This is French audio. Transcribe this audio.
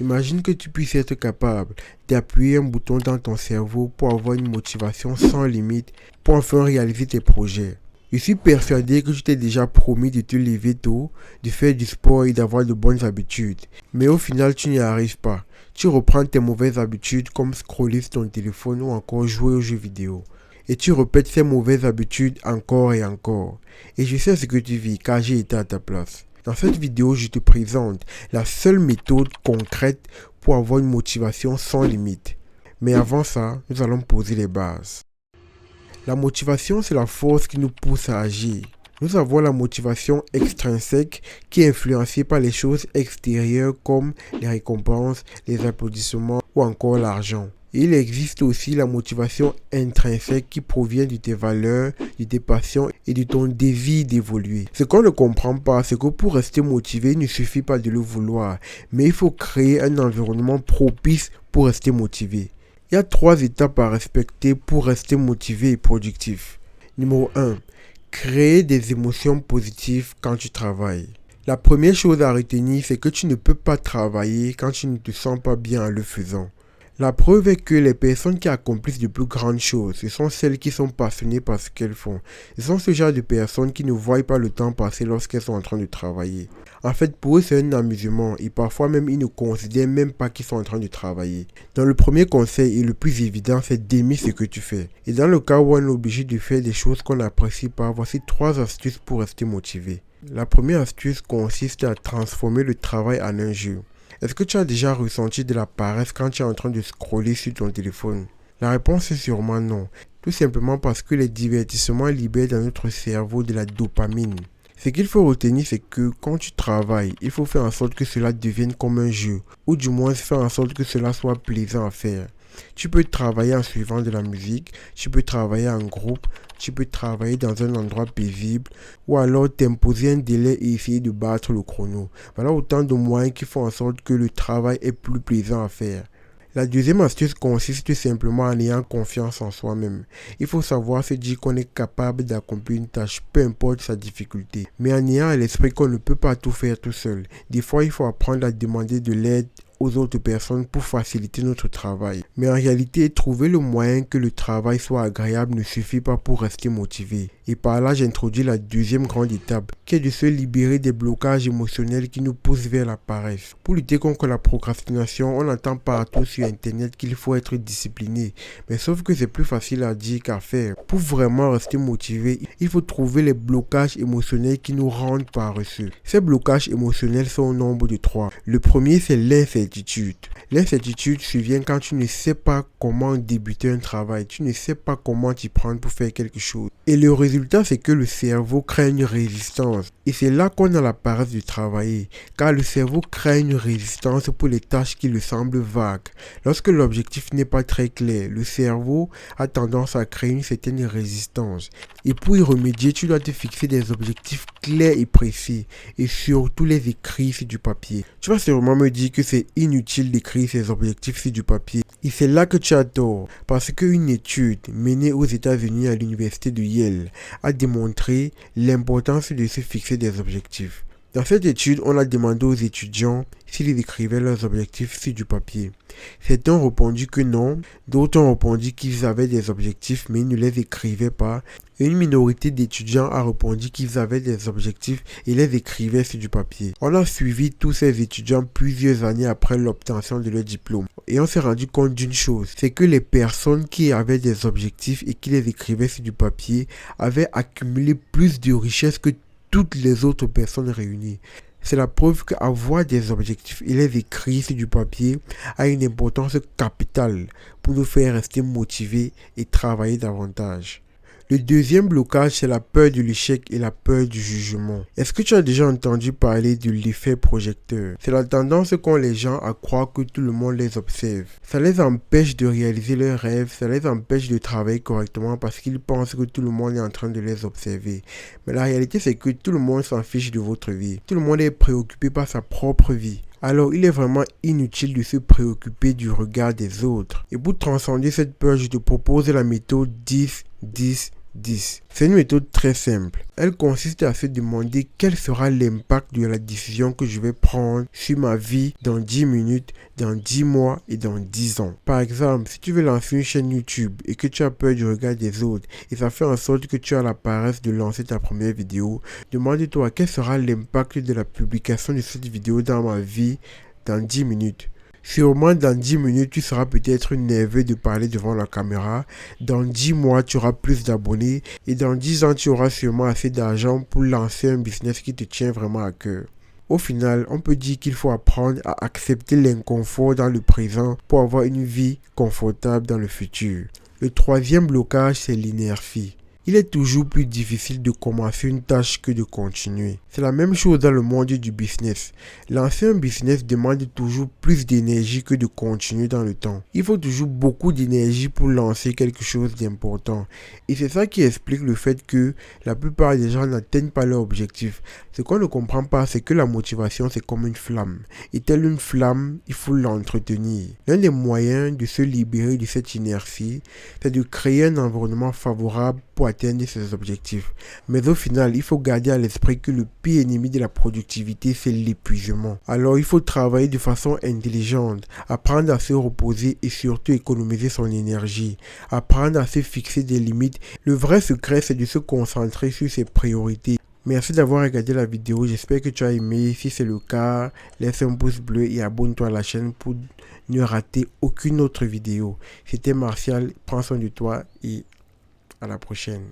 Imagine que tu puisses être capable d'appuyer un bouton dans ton cerveau pour avoir une motivation sans limite pour enfin réaliser tes projets. Je suis persuadé que tu t'es déjà promis de te lever tôt, de faire du sport et d'avoir de bonnes habitudes. Mais au final, tu n'y arrives pas. Tu reprends tes mauvaises habitudes comme scroller sur ton téléphone ou encore jouer aux jeux vidéo. Et tu répètes ces mauvaises habitudes encore et encore. Et je sais ce que tu vis car j'ai été à ta place. Dans cette vidéo, je te présente la seule méthode concrète pour avoir une motivation sans limite. Mais avant ça, nous allons poser les bases. La motivation, c'est la force qui nous pousse à agir. Nous avons la motivation extrinsèque qui est influencée par les choses extérieures comme les récompenses, les applaudissements ou encore l'argent. Et il existe aussi la motivation intrinsèque qui provient de tes valeurs, de tes passions et de ton désir d'évoluer. Ce qu'on ne comprend pas, c'est que pour rester motivé, il ne suffit pas de le vouloir, mais il faut créer un environnement propice pour rester motivé. Il y a 3 étapes à respecter pour rester motivé et productif. Numéro 1. Créer des émotions positives quand tu travailles. La première chose à retenir, c'est que tu ne peux pas travailler quand tu ne te sens pas bien en le faisant. La preuve est que les personnes qui accomplissent de plus grandes choses, ce sont celles qui sont passionnées par ce qu'elles font. Ce sont ce genre de personnes qui ne voient pas le temps passer lorsqu'elles sont en train de travailler. En fait, pour eux, c'est un amusement et parfois même ils ne considèrent même pas qu'ils sont en train de travailler. Donc le premier conseil et le plus évident, c'est d'aimer ce que tu fais. Et dans le cas où on est obligé de faire des choses qu'on n'apprécie pas, voici 3 astuces pour rester motivé. La première astuce consiste à transformer le travail en un jeu. Est-ce que tu as déjà ressenti de la paresse quand tu es en train de scroller sur ton téléphone? La réponse est sûrement non. Tout simplement parce que les divertissements libèrent dans notre cerveau de la dopamine. Ce qu'il faut retenir, c'est que quand tu travailles, il faut faire en sorte que cela devienne comme un jeu, ou du moins faire en sorte que cela soit plaisant à faire. Tu peux travailler en suivant de la musique, tu peux travailler en groupe, tu peux travailler dans un endroit paisible ou alors t'imposer un délai et essayer de battre le chrono. Voilà autant de moyens qui font en sorte que le travail est plus plaisant à faire. La deuxième astuce consiste simplement en ayant confiance en soi-même. Il faut savoir se dire qu'on est capable d'accomplir une tâche, peu importe sa difficulté. Mais en ayant à l'esprit qu'on ne peut pas tout faire tout seul. Des fois, il faut apprendre à demander de l'aide aux autres personnes pour faciliter notre travail. Mais en réalité, trouver le moyen que le travail soit agréable ne suffit pas pour rester motivé. Et par là, j'introduis la deuxième grande étape, qui est de se libérer des blocages émotionnels qui nous poussent vers la paresse. Pour lutter contre la procrastination, on entend partout sur Internet qu'il faut être discipliné. Mais sauf que c'est plus facile à dire qu'à faire. Pour vraiment rester motivé, il faut trouver les blocages émotionnels qui nous rendent paresseux. Ces blocages émotionnels sont au nombre de 3. Le premier, c'est l'incertitude. L'incertitude survient quand tu ne sais pas comment débuter un travail, tu ne sais pas comment t'y prendre pour faire quelque chose. Et le résultat, c'est que le cerveau crée une résistance. Et c'est là qu'on a la paresse de travailler, car le cerveau crée une résistance pour les tâches qui lui semblent vagues. Lorsque l'objectif n'est pas très clair, le cerveau a tendance à créer une certaine résistance. Et pour y remédier, tu dois te fixer des objectifs clairs et précis, et surtout les écrire sur du papier. Tu vas sûrement me dire que c'est inutile d'écrire ces objectifs sur du papier. Et c'est là que tu as tort, parce qu'une étude menée aux États-Unis à l'université de Yale a démontré l'importance de se fixer des objectifs. Dans cette étude, on a demandé aux étudiants s'ils écrivaient leurs objectifs sur du papier. Certains ont répondu que non, d'autres ont répondu qu'ils avaient des objectifs mais ils ne les écrivaient pas. Et une minorité d'étudiants a répondu qu'ils avaient des objectifs et les écrivaient sur du papier. On a suivi tous ces étudiants plusieurs années après l'obtention de leur diplôme. Et on s'est rendu compte d'une chose, c'est que les personnes qui avaient des objectifs et qui les écrivaient sur du papier avaient accumulé plus de richesses que toutes les autres personnes réunies. C'est la preuve qu'avoir des objectifs et les écrire sur du papier a une importance capitale pour nous faire rester motivés et travailler davantage. Le deuxième blocage, c'est la peur de l'échec et la peur du jugement. Est-ce que tu as déjà entendu parler de l'effet projecteur? C'est la tendance qu'ont les gens à croire que tout le monde les observe. Ça les empêche de réaliser leurs rêves, ça les empêche de travailler correctement parce qu'ils pensent que tout le monde est en train de les observer. Mais la réalité, c'est que tout le monde s'en fiche de votre vie. Tout le monde est préoccupé par sa propre vie. Alors il est vraiment inutile de se préoccuper du regard des autres. Et pour transcender cette peur, je te propose la méthode 10, 10, 10. C'est une méthode très simple. Elle consiste à se demander quel sera l'impact de la décision que je vais prendre sur ma vie dans 10 minutes, dans 10 mois et dans 10 ans. Par exemple, si tu veux lancer une chaîne YouTube et que tu as peur du regard des autres et ça fait en sorte que tu as la paresse de lancer ta première vidéo, demande-toi quel sera l'impact de la publication de cette vidéo dans ma vie dans 10 minutes. Sûrement dans 10 minutes, tu seras peut-être nerveux de parler devant la caméra. Dans 10 mois, tu auras plus d'abonnés. Et dans 10 ans, tu auras sûrement assez d'argent pour lancer un business qui te tient vraiment à cœur. Au final, on peut dire qu'il faut apprendre à accepter l'inconfort dans le présent pour avoir une vie confortable dans le futur. Le troisième blocage, c'est l'inertie. Il est toujours plus difficile de commencer une tâche que de continuer. C'est la même chose dans le monde du business. Lancer un business demande toujours plus d'énergie que de continuer dans le temps. Il faut toujours beaucoup d'énergie pour lancer quelque chose d'important. Et c'est ça qui explique le fait que la plupart des gens n'atteignent pas leur objectif. Ce qu'on ne comprend pas, c'est que la motivation, c'est comme une flamme. Et telle une flamme, il faut l'entretenir. L'un des moyens de se libérer de cette inertie, c'est de créer un environnement favorable pour atteindre ses objectifs. Mais au final, il faut garder à l'esprit que le pire ennemi de la productivité, c'est l'épuisement. Alors il faut travailler de façon intelligente, apprendre à se reposer et surtout économiser son énergie, apprendre à se fixer des limites. Le vrai secret, c'est de se concentrer sur ses priorités. Merci d'avoir regardé la vidéo, j'espère que tu as aimé. Si c'est le cas, laisse un pouce bleu et abonne-toi à la chaîne pour ne rater aucune autre vidéo. C'était Martial, prends soin de toi et à la prochaine.